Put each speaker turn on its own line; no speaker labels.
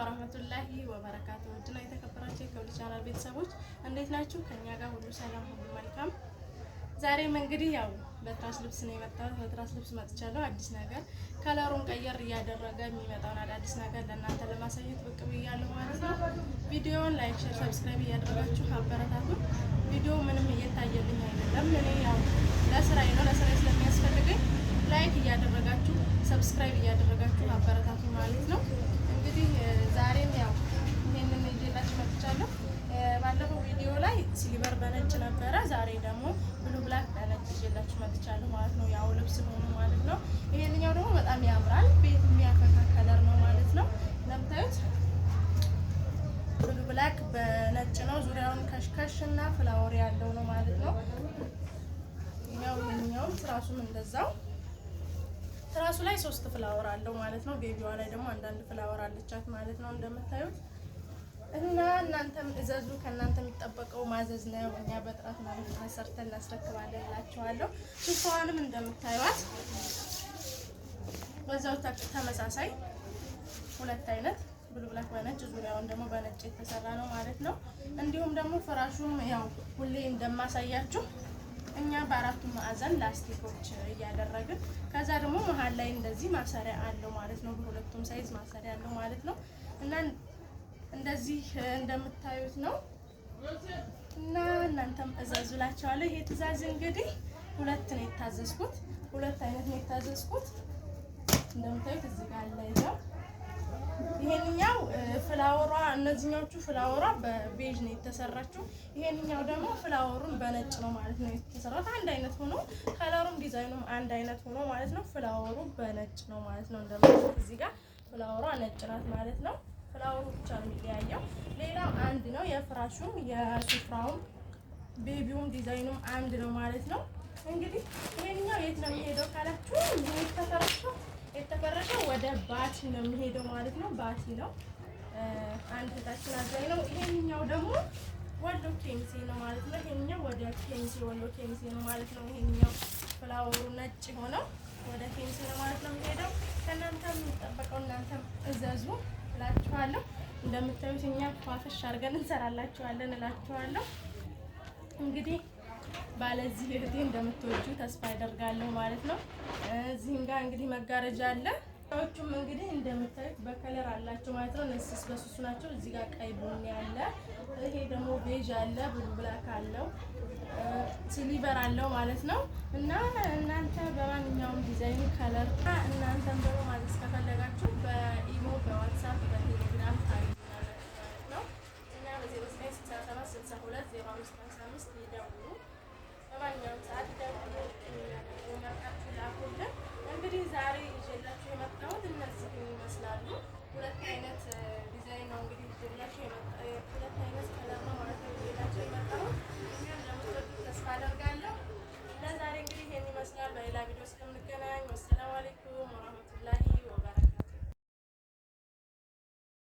ወራህመቱላሂ ወበረካቱ። ውድና የተከበራችሁ የከብድ ቻናል ቤተሰቦች እንዴት ናችሁ? ከኛ ጋር ሁሉ ሰላም፣ ሁሉ መልካም። ዛሬም እንግዲህ ያው በትራስ ልብስ ነው የመጣሁት። በትራስ ልብስ መጥቻለሁ። አዲስ ነገር ከለሩን ቀየር እያደረገ የሚመጣውን አዲስ ነገር ለእናንተ ለማሳየት ብቅ ብያለሁ ማለት ነው። ቪዲዮውን ላይክ፣ ሼር፣ ሰብስክራይብ እያደረጋችሁ አበረታቱ። ቪዲዮ ምንም እየታየልኝ አይደለም። እኔ ያው ለስራዬ ነው፣ ለስራዬ ስለሚያስፈልገኝ ላይክ እያደረጋችሁ ሰብስክራይብ እያደረጋችሁ አበረታቱ ማለት ነው። እንግዲህ ዛሬም ያው ይሄንን ይዤላችሁ መጥቻለሁ። ባለፈው ቪዲዮ ላይ ሲልቨር በነጭ ነበረ። ዛሬ ደግሞ ብሉ ብላክ በነጭ ይዤላችሁ መጥቻለሁ ማለት ነው። ያው ልብስ ሆኖ ማለት ነው። ይሄንኛው ደግሞ በጣም ያምራል። ቤት የሚያፈካ ከለር ነው ማለት ነው። እንደምታዩት ብሉ ብላክ በነጭ ነው። ዙሪያውን ከሽከሽ እና ፍላወር ያለው ነው ማለት ነው። ያው ይሄንኛው ትራሱም እንደዛው ትራሱ ላይ 3 ፍላወር አለው ማለት ነው። ቤቢዋ ላይ ደግሞ አንዳንድ ፍላወር አለቻት ማለት ነው እንደምታዩት። እና እናንተም እዘዙ። ከእናንተ የሚጠበቀው ማዘዝ ነው። እኛ በጥራት ማለት ነው ሰርተን እናስረክባለን እላችኋለሁ። ሽፋንም እንደምታዩት በዛው ተመሳሳይ 2 አይነት ብሉ ብላክ በነጭ ዙሪያውን ደግሞ በነጭ የተሰራ ነው ማለት ነው። እንዲሁም ደግሞ ፍራሹም ያው ሁሌ እንደማሳያችሁ እኛ በአራቱ ማዕዘን ላስቲኮች እያደረግን ከዛ ደግሞ መሀል ላይ እንደዚህ ማሰሪያ አለው ማለት ነው። በሁለቱም ሳይዝ ማሰሪያ አለው ማለት ነው። እና እንደዚህ እንደምታዩት ነው። እና እናንተም እዘዙላችኋለሁ። ይሄ ትዕዛዝ እንግዲህ 2 ነው የታዘዝኩት። 2 አይነት ነው የታዘዝኩት። እንደምታዩት እዚህ ጋር አለ ይዘው ይሄንኛው ፍላወሯ እነዚህኞቹ ፍላወሯ በቤጅ ነው የተሰራችው። ይሄንኛው ደግሞ ፍላወሩን በነጭ ነው ማለት ነው የተሰራው። አንድ አይነት ሆኖ ከለሩም ዲዛይኑም አንድ አይነት ሆኖ ማለት ነው። ፍላወሩ በነጭ ነው ማለት ነው። እንደምታዩት እዚህ ጋር ፍላወሯ ነጭ ናት ማለት ነው። ፍላወሩ ብቻ ነው የሚለያየው። ሌላው አንድ ነው። የፍራሹም የሱፍራውም ቤቢውም ዲዛይኑም አንድ ነው ማለት ነው። እንግዲህ ይሄንኛው የት ነው የሚሄደው ካላችሁ የተፈረሸው ወደ ባቲ ነው የሚሄደው ማለት ነው። ባቲ ነው። አንድ ታችን አዛኝ ነው። ይሄንኛው ደግሞ ወሎ ኬሚሴ ነው ማለት ነው። ይሄንኛው ወደ ኬሚሴ ወሎ ኬሚሴ ነው ማለት ነው። ይሄንኛው ፍላወሩ ነጭ ሆነው ወደ ኬሚሴ ነው ማለት ነው የሚሄደው። ከእናንተ የሚጠበቀው እናንተም እዘዙ እላችኋለሁ። እንደምታዩት እኛ ፏፍሽ አድርገን እንሰራላችኋለን እላችኋለሁ። እንግዲህ ባለዚህ እህቴ እንደምትወጁ ተስፋ አደርጋለሁ ማለት ነው። እዚህም ጋር እንግዲህ መጋረጃ አለ። ሰዎቹም እንግዲህ እንደምታዩት በከለር አላቸው ማለት ነው። ነስስ በሱሱ ናቸው። እዚህ ጋር ቀይ ቡኒ አለ። ይሄ ደግሞ ቤጅ አለ፣ ብሉ ብላክ አለው፣ ሲሊቨር አለው ማለት ነው። እና እናንተ በማንኛውም ዲዛይን ከለር እናንተም ደግሞ ማዘዝ ከፈለጋችሁ በኢሞ በዋትስአፕ